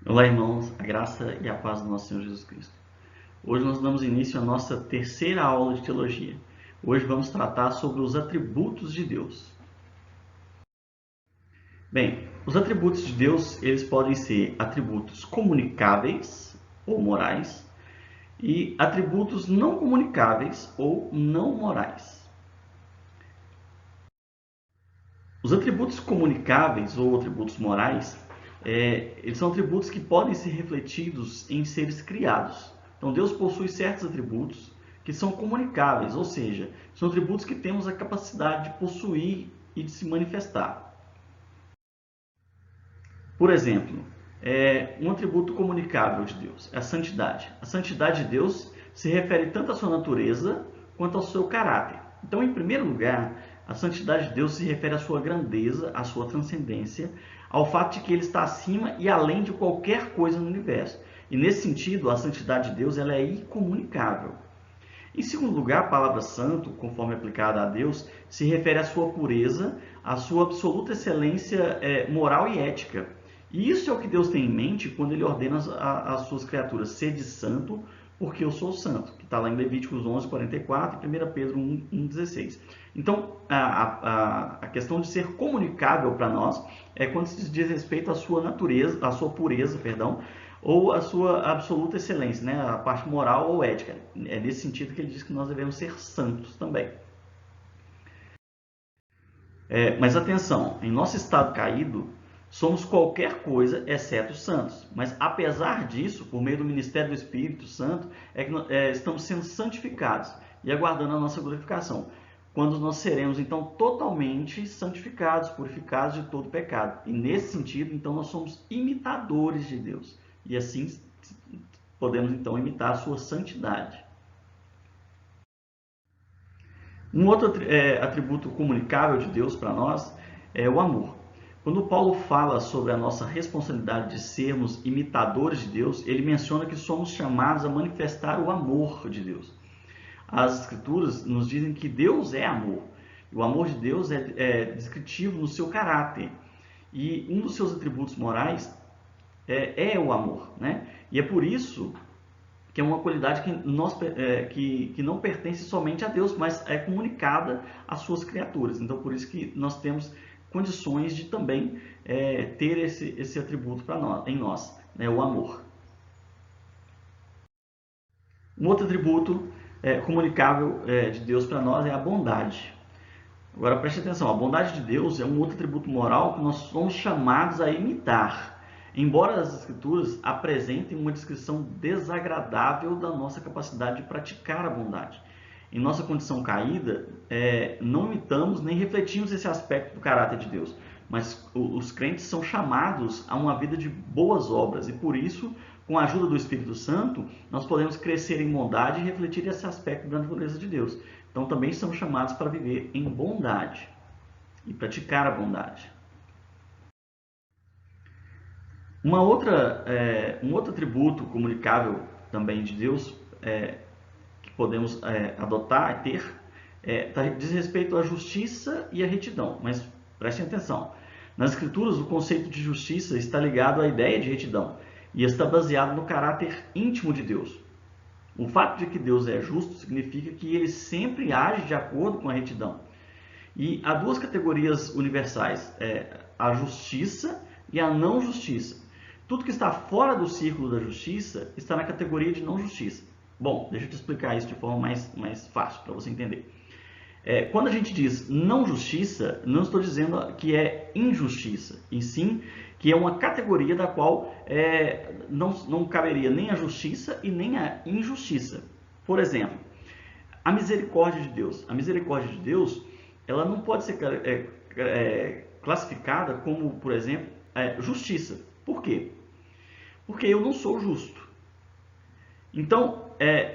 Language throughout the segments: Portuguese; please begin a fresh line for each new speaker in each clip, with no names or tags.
Olá, irmãos, a graça e a paz do nosso Senhor Jesus Cristo. Hoje nós damos início à nossa terceira aula de teologia. Hoje vamos tratar sobre os atributos de Deus. Bem, os atributos de Deus, eles podem ser atributos comunicáveis ou morais e atributos não comunicáveis ou não morais. Os atributos comunicáveis ou atributos morais, eles são atributos que podem ser refletidos em seres criados. Então Deus possui certos atributos que são comunicáveis, ou seja, são atributos que temos a capacidade de possuir e de se manifestar. Por exemplo, um atributo comunicável de Deus é a santidade. A santidade de Deus se refere tanto à sua natureza quanto ao seu caráter. Então, em primeiro lugar, a santidade de Deus se refere à sua grandeza, à sua transcendência, ao fato de que ele está acima e além de qualquer coisa no universo. E nesse sentido, a santidade de Deus ela é incomunicável. Em segundo lugar, a palavra santo, conforme aplicada a Deus, se refere à sua pureza, à sua absoluta excelência moral e ética. E isso é o que Deus tem em mente quando ele ordena às suas criaturas: sede santo, porque eu sou santo, que está lá em Levíticos 11:44 e 1 Pedro 1:16. Então, a questão de ser comunicável para nós é quando se diz respeito à sua natureza, à sua pureza, perdão, ou a sua absoluta excelência, né? A parte moral ou ética. É nesse sentido que ele diz que nós devemos ser santos também. Mas atenção, em nosso estado caído, somos qualquer coisa exceto santos. Mas apesar disso, por meio do ministério do Espírito Santo, estamos sendo santificados e aguardando a nossa glorificação, quando nós seremos então totalmente santificados, purificados de todo pecado. E nesse sentido, então, nós somos imitadores de Deus. E assim podemos então imitar a sua santidade. Um outro atributo comunicável de Deus para nós é o amor. Quando Paulo fala sobre a nossa responsabilidade de sermos imitadores de Deus, ele menciona que somos chamados a manifestar o amor de Deus. As Escrituras nos dizem que Deus é amor. O amor de Deus é descritivo no seu caráter. E um dos seus atributos morais é o amor, né? E é por isso que é uma qualidade que não pertence somente a Deus, mas é comunicada às suas criaturas. Então, por isso que nós temos condições de também ter esse atributo em nós, né? O amor. Um outro atributo comunicável de Deus para nós é a bondade. Agora preste atenção, a bondade de Deus é um outro atributo moral que nós somos chamados a imitar. Embora as Escrituras apresentem uma descrição desagradável da nossa capacidade de praticar a bondade. Em nossa condição caída, não imitamos nem refletimos esse aspecto do caráter de Deus, mas os crentes são chamados a uma vida de boas obras e por isso, com a ajuda do Espírito Santo, nós podemos crescer em bondade e refletir esse aspecto da natureza de Deus. Então também somos chamados para viver em bondade e praticar a bondade. Um outro atributo comunicável também de Deus que podemos adotar e ter diz respeito à justiça e à retidão. Mas prestem atenção, nas Escrituras o conceito de justiça está ligado à ideia de retidão e está baseado no caráter íntimo de Deus. O fato de que Deus é justo significa que ele sempre age de acordo com a retidão. E há duas categorias universais, a justiça e a não justiça. Tudo que está fora do círculo da justiça está na categoria de não justiça. Bom, deixa eu te explicar isso de forma mais fácil para você entender. Quando a gente diz não justiça, não estou dizendo que é injustiça, e sim que é uma categoria da qual não caberia nem a justiça e nem a injustiça. Por exemplo, a misericórdia de Deus. A misericórdia de Deus ela não pode ser classificada como, por exemplo, justiça. Por quê? Porque eu não sou justo. Então,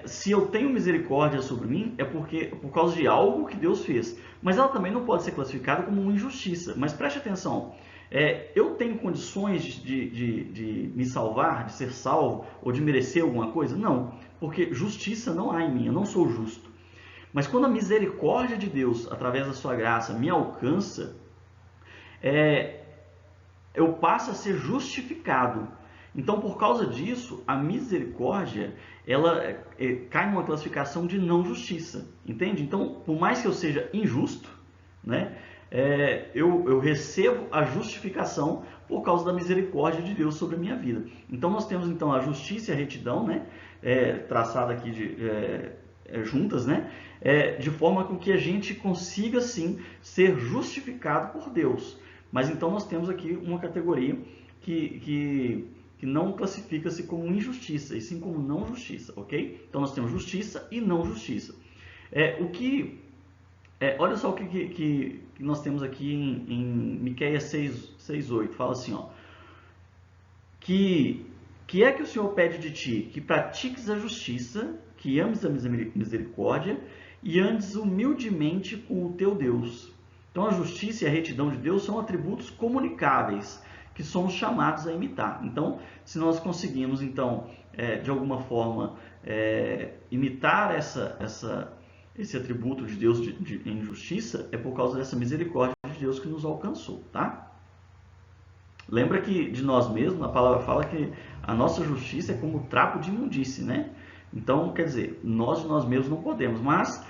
se eu tenho misericórdia sobre mim, é por causa de algo que Deus fez. Mas ela também não pode ser classificada como uma injustiça. Mas preste atenção, eu tenho condições de me salvar, de ser salvo, ou de merecer alguma coisa? Não, porque justiça não há em mim, eu não sou justo. Mas quando a misericórdia de Deus, através da sua graça, me alcança, eu passo a ser justificado. Então, por causa disso, a misericórdia, ela cai numa classificação de não justiça, entende? Então, por mais que eu seja injusto, né, eu recebo a justificação por causa da misericórdia de Deus sobre a minha vida. Então, nós temos então a justiça e a retidão, né, traçada aqui juntas, né, de forma com que a gente consiga sim ser justificado por Deus. Mas então nós temos aqui uma categoria que não classifica-se como injustiça, e sim como não justiça, ok? Então nós temos justiça e não justiça. Olha só o que nós temos aqui em Miqueias 6:8, fala assim, ó, que é que o Senhor pede de ti? Que pratiques a justiça, que ames a misericórdia e andes humildemente com o teu Deus. Então a justiça e a retidão de Deus são atributos comunicáveis que somos chamados a imitar. Então, se nós conseguimos, então, de alguma forma, imitar esse atributo de Deus em justiça, é por causa dessa misericórdia de Deus que nos alcançou, tá? Lembra que de nós mesmos, a palavra fala que a nossa justiça é como trapo de imundície, né? Então, quer dizer, nós de nós mesmos não podemos, mas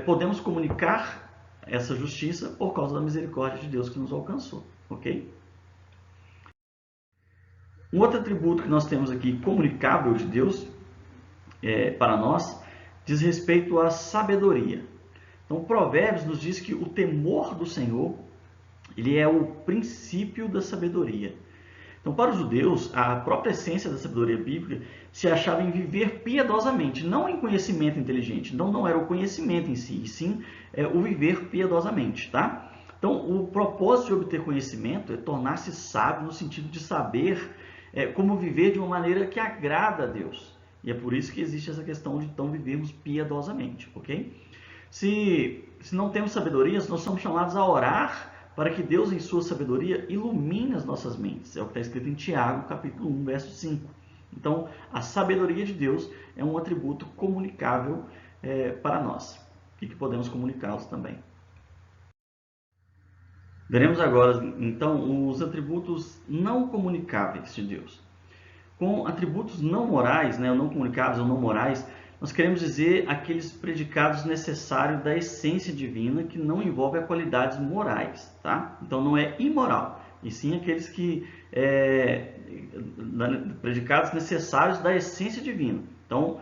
podemos comunicar essa justiça por causa da misericórdia de Deus que nos alcançou, ok? Um outro atributo que nós temos aqui, comunicável de Deus para nós, diz respeito à sabedoria. Então, Provérbios nos diz que o temor do Senhor, ele é o princípio da sabedoria. Então, para os judeus, a própria essência da sabedoria bíblica se achava em viver piedosamente, não em conhecimento inteligente. Então, não era o conhecimento em si, e sim o viver piedosamente, tá? Então, o propósito de obter conhecimento é tornar-se sábio no sentido de saber como viver de uma maneira que agrada a Deus. E é por isso que existe essa questão de então vivermos piedosamente, ok? Se não temos sabedoria, nós somos chamados a orar para que Deus, em sua sabedoria, ilumine as nossas mentes. É o que está escrito em Tiago, capítulo 1, verso 5. Então, a sabedoria de Deus é um atributo comunicável para nós e que podemos comunicá-los também. Veremos agora, então, os atributos não comunicáveis de Deus. Com atributos não morais, né, ou não comunicáveis ou não morais, nós queremos dizer aqueles predicados necessários da essência divina que não envolvem qualidades morais, tá? Então não é imoral, e sim aqueles predicados necessários da essência divina, então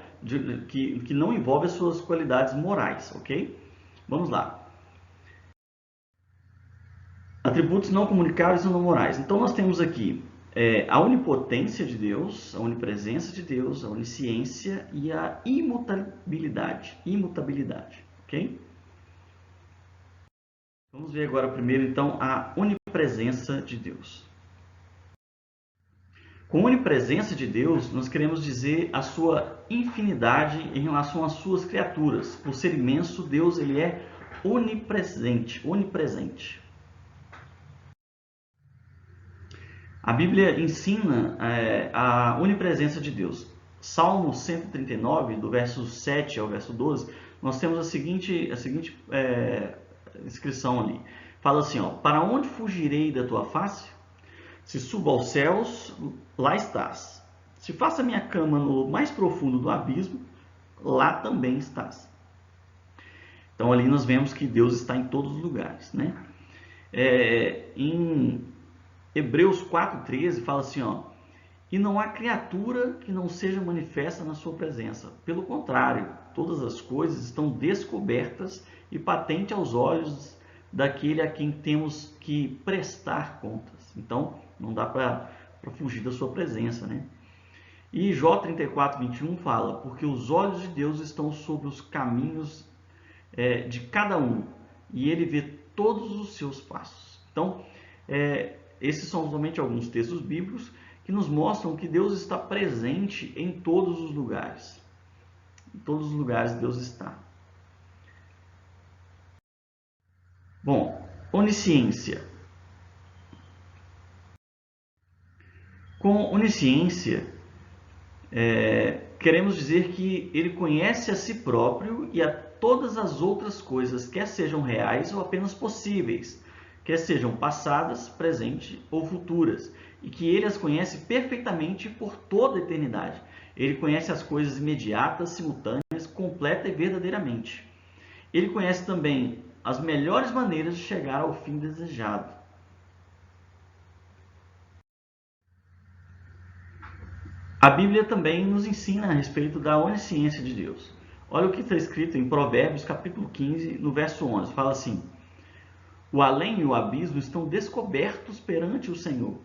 que não envolvem as suas qualidades morais, ok? Vamos lá. Atributos não comunicáveis ou não morais. Então nós temos aqui a onipotência de Deus, a onipresença de Deus, a onisciência e a imutabilidade, ok? Vamos ver agora primeiro, então, a onipresença de Deus. Com onipresença de Deus, nós queremos dizer a sua infinidade em relação às suas criaturas. Por ser imenso, Deus ele é onipresente. A Bíblia ensina a onipresença de Deus. Salmo 139, do verso 7 ao verso 12, nós temos a seguinte inscrição ali. Fala assim, ó, para onde fugirei da tua face? Se subo aos céus, lá estás. Se faço a minha cama no mais profundo do abismo, lá também estás. Então ali nós vemos que Deus está em todos os lugares, né? Em Hebreus 4:13 fala assim, ó, e não há criatura que não seja manifesta na sua presença. Pelo contrário, todas as coisas estão descobertas e patentes aos olhos daquele a quem temos que prestar contas. Então, não dá para fugir da sua presença, né? E Jó 34:21 fala, porque os olhos de Deus estão sobre os caminhos de cada um, e ele vê todos os seus passos. Então, esses são somente alguns textos bíblicos que nos mostram que Deus está presente em todos os lugares. Em todos os lugares Deus está. Bom, onisciência. Com onisciência, queremos dizer que ele conhece a si próprio e a todas as outras coisas, quer sejam reais ou apenas possíveis, quer sejam passadas, presentes ou futuras. e que ele as conhece perfeitamente por toda a eternidade. Ele conhece as coisas imediatas, simultâneas, completa e verdadeiramente. Ele conhece também as melhores maneiras de chegar ao fim desejado. A Bíblia também nos ensina a respeito da onisciência de Deus. Olha o que está escrito em Provérbios, capítulo 15, no verso 11. Fala assim: o além e o abismo estão descobertos perante o Senhor,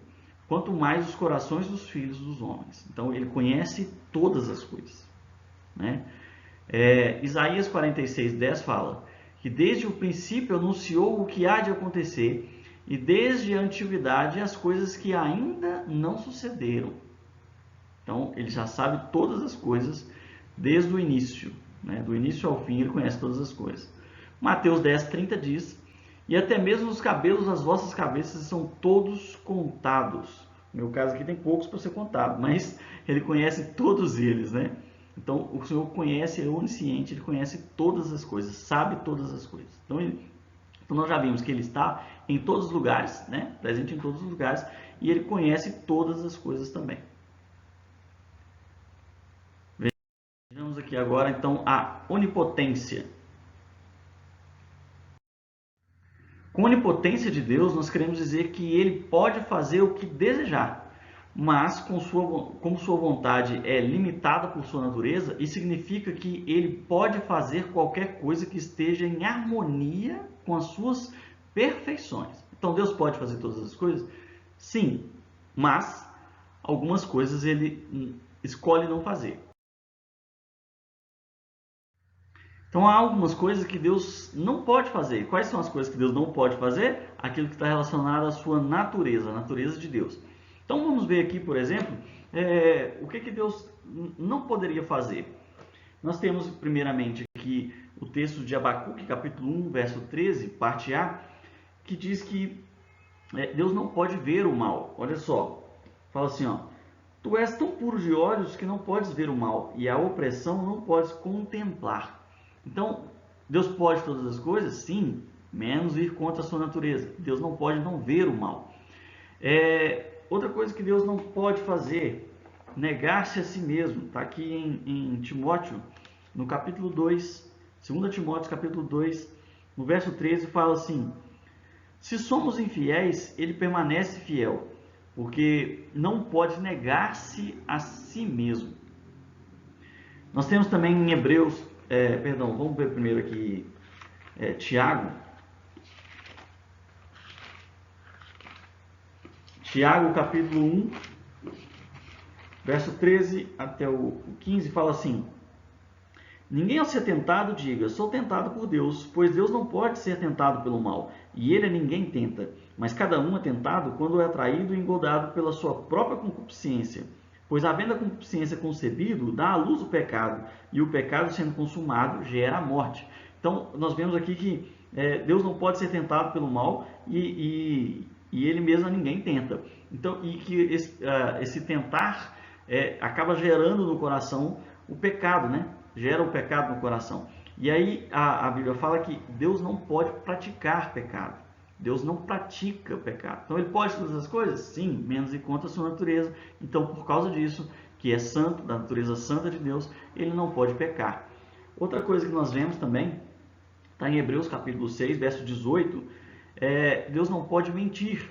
quanto mais os corações dos filhos dos homens. Então, ele conhece todas as coisas, né? Isaías 46:10 fala que desde o princípio anunciou o que há de acontecer, e desde a antiguidade as coisas que ainda não sucederam. Então, ele já sabe todas as coisas desde o início, né? Do início ao fim, ele conhece todas as coisas. Mateus 10:30 diz: e até mesmo os cabelos das vossas cabeças são todos contados. No meu caso aqui tem poucos para ser contado, mas ele conhece todos eles, né? Então, o Senhor conhece, é onisciente, ele conhece todas as coisas, sabe todas as coisas. Então nós já vimos que ele está em todos os lugares, né? Presente em todos os lugares, e ele conhece todas as coisas também. Vejamos aqui agora, então, a onipotência. Com a onipotência de Deus, nós queremos dizer que ele pode fazer o que desejar, mas como sua vontade é limitada por sua natureza, isso significa que ele pode fazer qualquer coisa que esteja em harmonia com as suas perfeições. Então, Deus pode fazer todas as coisas? Sim, mas algumas coisas ele escolhe não fazer. Então, há algumas coisas que Deus não pode fazer. Quais são as coisas que Deus não pode fazer? Aquilo que está relacionado à sua natureza, a natureza de Deus. Então, vamos ver aqui, por exemplo, o que Deus não poderia fazer. Nós temos, primeiramente, aqui o texto de Abacuque, capítulo 1, verso 13, parte A, que diz que Deus não pode ver o mal. Olha só, fala assim, ó: tu és tão puro de olhos que não podes ver o mal, e a opressão não podes contemplar. Então, Deus pode todas as coisas? Sim, menos ir contra a sua natureza. Deus não pode não ver o mal. Outra coisa que Deus não pode fazer, negar-se a si mesmo. Está aqui em Timóteo, no capítulo 2, 2 Timóteo, capítulo 2, no verso 13, fala assim: se somos infiéis, ele permanece fiel, porque não pode negar-se a si mesmo. Nós temos também em Hebreus, vamos ver primeiro aqui Tiago. Tiago, capítulo 1, verso 13 até o 15, fala assim: ninguém ao ser tentado diga, sou tentado por Deus, pois Deus não pode ser tentado pelo mal, e ele a ninguém tenta, mas cada um é tentado quando é atraído e engodado pela sua própria concupiscência. Pois havendo a concupiscência concebido, dá à luz o pecado, e o pecado sendo consumado gera a morte. Então, nós vemos aqui que Deus não pode ser tentado pelo mal e ele mesmo a ninguém tenta. Então, e que esse tentar acaba gerando no coração o pecado, né? Gera o pecado no coração. E aí a Bíblia fala que Deus não pode praticar pecado. Deus não pratica pecado. Então, ele pode todas as coisas? Sim, menos ir contra a sua natureza. Então, por causa disso, que é santo, da natureza santa de Deus, ele não pode pecar. Outra coisa que nós vemos também, está em Hebreus capítulo 6, verso 18, Deus não pode mentir.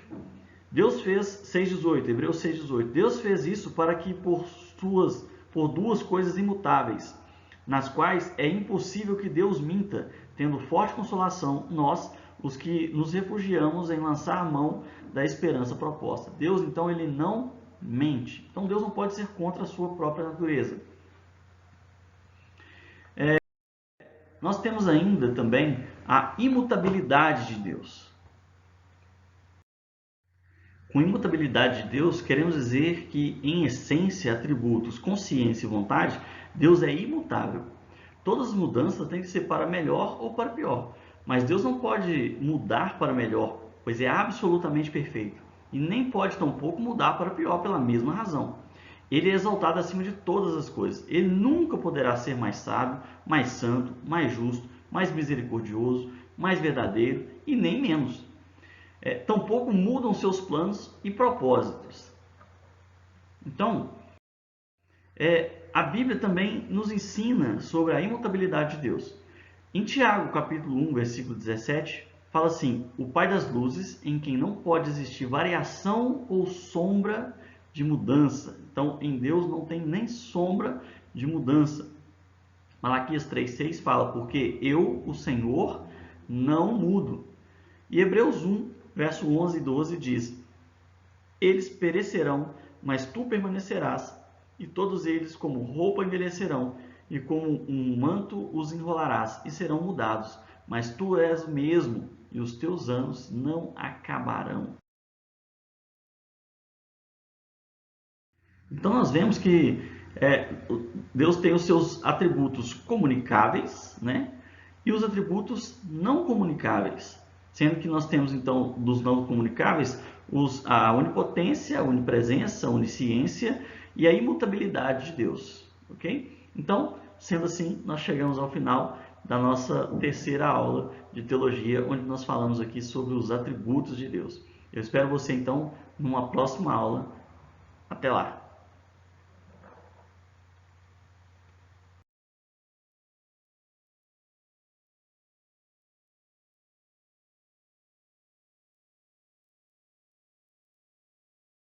Deus fez 6,18, Hebreus 6,18. Deus fez isso para que por duas coisas imutáveis, nas quais é impossível que Deus minta, tendo forte consolação, nós, os que nos refugiamos em lançar a mão da esperança proposta. Deus, então, ele não mente. Então, Deus não pode ser contra a sua própria natureza. Nós temos ainda também a imutabilidade de Deus. Com imutabilidade de Deus, queremos dizer que, em essência, atributos, consciência e vontade, Deus é imutável. Todas as mudanças têm que ser para melhor ou para pior. Mas Deus não pode mudar para melhor, pois é absolutamente perfeito. E nem pode tampouco mudar para pior pela mesma razão. Ele é exaltado acima de todas as coisas. Ele nunca poderá ser mais sábio, mais santo, mais justo, mais misericordioso, mais verdadeiro e nem menos. Tampouco mudam seus planos e propósitos. Então, a Bíblia também nos ensina sobre a imutabilidade de Deus. Em Tiago, capítulo 1, versículo 17, fala assim: o Pai das luzes, em quem não pode existir variação ou sombra de mudança. Então, em Deus não tem nem sombra de mudança. Malaquias 3,6 fala: porque eu, o Senhor, não mudo. E Hebreus 1, verso 11 e 12 diz: eles perecerão, mas tu permanecerás, e todos eles como roupa envelhecerão, e como um manto os enrolarás, e serão mudados. Mas tu és o mesmo, e os teus anos não acabarão. Então nós vemos que Deus tem os seus atributos comunicáveis, né? E os atributos não comunicáveis. Sendo que nós temos então dos não comunicáveis a onipotência, a onipresença, a onisciência e a imutabilidade de Deus. Ok? Então, sendo assim, nós chegamos ao final da nossa terceira aula de teologia, onde nós falamos aqui sobre os atributos de Deus. Eu espero você então numa próxima aula. Até lá!